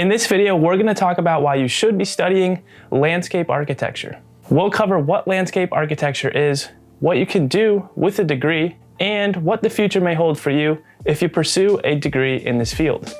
In this video, we're going to talk about why you should be studying landscape architecture. We'll cover what landscape architecture is, what you can do with a degree, and what the future may hold for you if you pursue a degree in this field.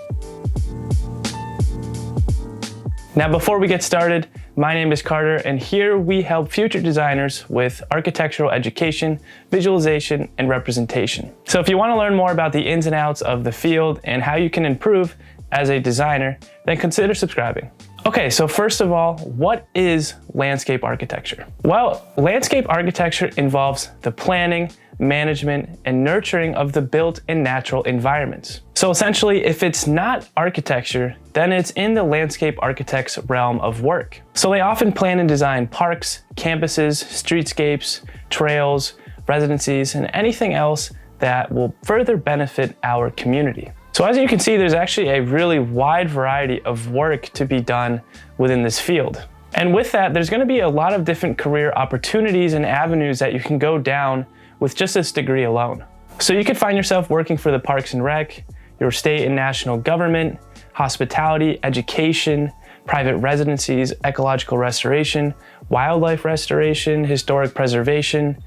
Now, before we get started, my name is Carter, and here we help future designers with architectural education, visualization, and representation. So if you want to learn more about the ins and outs of the field and how you can improve as a designer, then consider subscribing. Okay, so first of all, what is landscape architecture? Well, landscape architecture involves the planning, management, and nurturing of the built and natural environments. So essentially, if it's not architecture, then it's in the landscape architect's realm of work. So they often plan and design parks, campuses, streetscapes, trails, residencies, and anything else that will further benefit our community. So as you can see, there's actually a really wide variety of work to be done within this field. And with that, there's going to be a lot of different career opportunities and avenues that you can go down with just this degree alone. So you could find yourself working for the Parks and Rec, your state and national government, hospitality, education, private residencies, ecological restoration, wildlife restoration, historic preservation,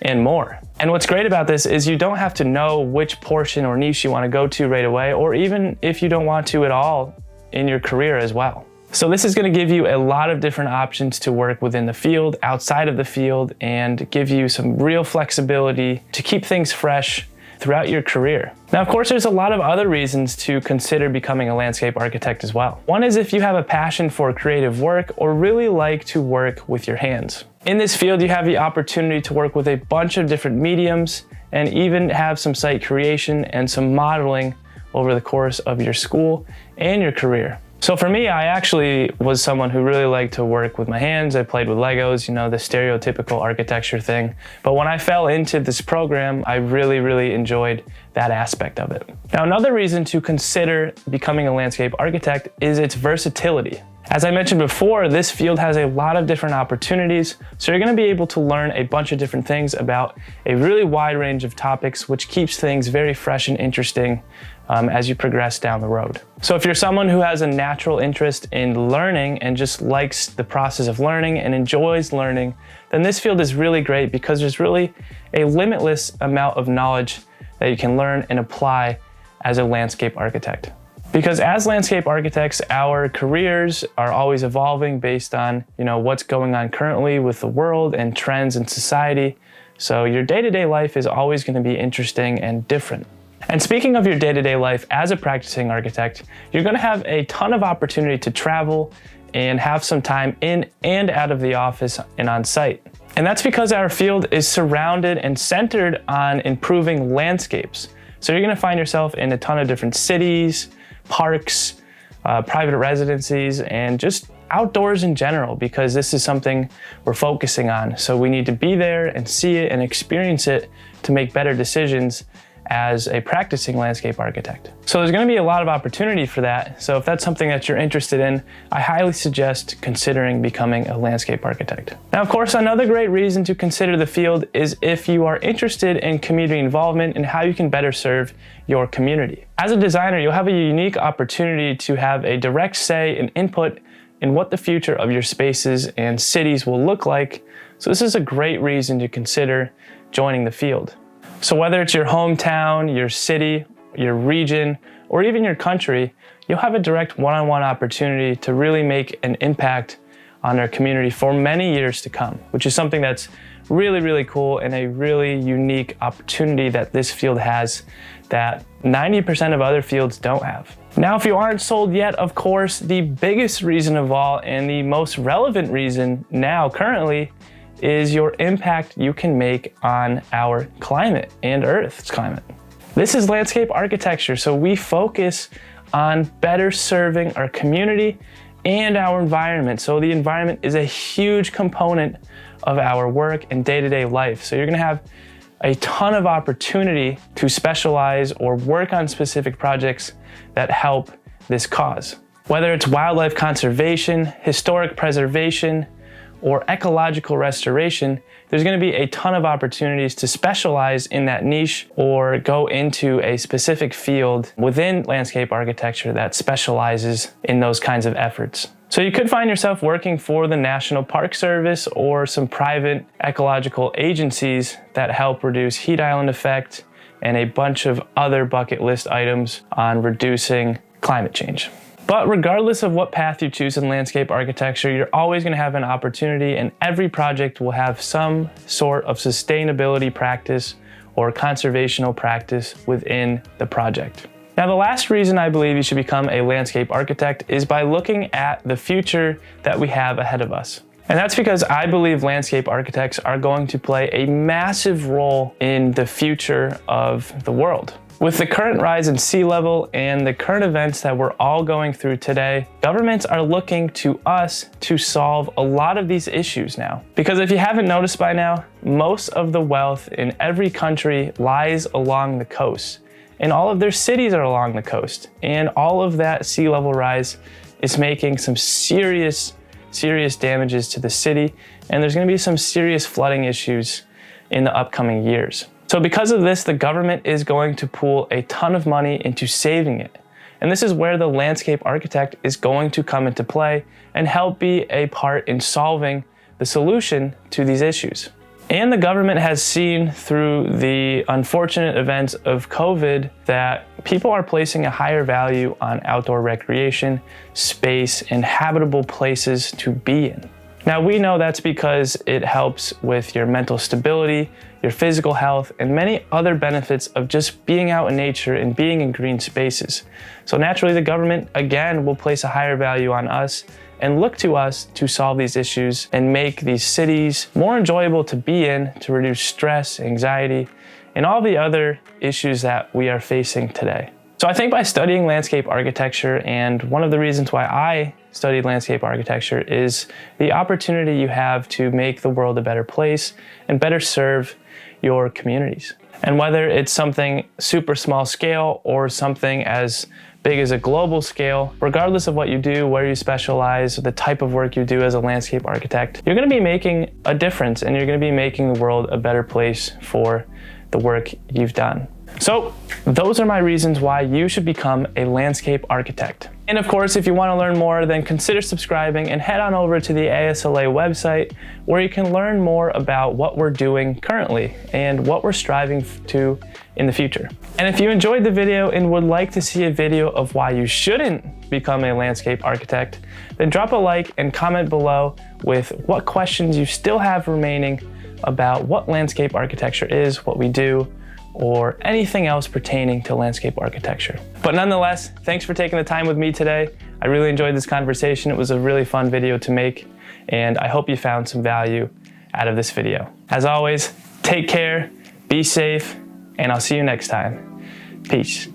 and more. And what's great about this is you don't have to know which portion or niche you want to go to right away, or even if you don't want to at all in your career as well. So this is going to give you a lot of different options to work within the field, outside of the field, and give you some real flexibility to keep things fresh throughout your career. Now, of course, there's a lot of other reasons to consider becoming a landscape architect as well. One is if you have a passion for creative work or really like to work with your hands. In this field, you have the opportunity to work with a bunch of different mediums and even have some site creation and some modeling over the course of your school and your career. So for me, I actually was someone who really liked to work with my hands. I played with Legos, the stereotypical architecture thing. But when I fell into this program, I really enjoyed that aspect of it. Now, another reason to consider becoming a landscape architect is its versatility. As I mentioned before, this field has a lot of different opportunities, so you're going to be able to learn a bunch of different things about a really wide range of topics, which keeps things very fresh and interesting as you progress down the road. So if you're someone who has a natural interest in learning and just likes the process of learning and enjoys learning, then this field is really great because there's really a limitless amount of knowledge that you can learn and apply as a landscape architect. Because as landscape architects, our careers are always evolving based on, what's going on currently with the world and trends in society. So your day-to-day life is always going to be interesting and different. And speaking of your day-to-day life as a practicing architect, you're going to have a ton of opportunity to travel and have some time in and out of the office and on site. And that's because our field is surrounded and centered on improving landscapes. So you're going to find yourself in a ton of different cities, parks, private residencies, and just outdoors in general, because this is something we're focusing on. So we need to be there and see it and experience it to make better decisions as a practicing landscape architect. So there's going to be a lot of opportunity for that. So if that's something that you're interested in, I highly suggest considering becoming a landscape architect. Now, of course, another great reason to consider the field is if you are interested in community involvement and how you can better serve your community. As a designer, you'll have a unique opportunity to have a direct say and input in what the future of your spaces and cities will look like. So this is a great reason to consider joining the field. So whether it's your hometown, your city, your region, or even your country, you'll have a direct one-on-one opportunity to really make an impact on our community for many years to come, which is something that's really cool and a really unique opportunity that this field has that 90% of other fields don't have. Now, if you aren't sold yet, of course, the biggest reason of all and the most relevant reason now currently is your impact you can make on our climate and Earth's climate. This is landscape architecture, so we focus on better serving our community and our environment. So the environment is a huge component of our work and day-to-day life. So you're gonna have a ton of opportunity to specialize or work on specific projects that help this cause. Whether it's wildlife conservation, historic preservation, or ecological restoration, there's going to be a ton of opportunities to specialize in that niche or go into a specific field within landscape architecture that specializes in those kinds of efforts. So you could find yourself working for the National Park Service or some private ecological agencies that help reduce heat island effect and a bunch of other bucket list items on reducing climate change. But regardless of what path you choose in landscape architecture, you're always going to have an opportunity, and every project will have some sort of sustainability practice or conservational practice within the project. Now, the last reason I believe you should become a landscape architect is by looking at the future that we have ahead of us. And that's because I believe landscape architects are going to play a massive role in the future of the world. With the current rise in sea level and the current events that we're all going through today, governments are looking to us to solve a lot of these issues now. Because if you haven't noticed by now, most of the wealth in every country lies along the coast. And all of their cities are along the coast. And all of that sea level rise is making some serious damages to the city. And there's gonna be some serious flooding issues in the upcoming years. So because of this, the government is going to pool a ton of money into saving it. And this is where the landscape architect is going to come into play and help be a part in solving the solution to these issues. And the government has seen through the unfortunate events of COVID that people are placing a higher value on outdoor recreation, space, and habitable places to be in. Now, we know that's because it helps with your mental stability, your physical health, and many other benefits of just being out in nature and being in green spaces. So naturally, the government, again, will place a higher value on us and look to us to solve these issues and make these cities more enjoyable to be in, to reduce stress, anxiety, and all the other issues that we are facing today. So I think by studying landscape architecture, and one of the reasons why I studied landscape architecture is the opportunity you have to make the world a better place and better serve your communities. And whether it's something super small scale or something as big as a global scale, regardless of what you do, where you specialize, the type of work you do as a landscape architect, you're gonna be making a difference and you're gonna be making the world a better place for the work you've done. So those are my reasons why you should become a landscape architect. And of course, if you want to learn more, then consider subscribing and head on over to the ASLA website where you can learn more about what we're doing currently and what we're striving to in the future. And if you enjoyed the video and would like to see a video of why you shouldn't become a landscape architect, then drop a like and comment below with what questions you still have remaining about what landscape architecture is, what we do, or anything else pertaining to landscape architecture. But nonetheless, thanks for taking the time with me today. I really enjoyed this conversation. It was a really fun video to make, and I hope you found some value out of this video. As always, take care, be safe, and I'll see you next time. Peace.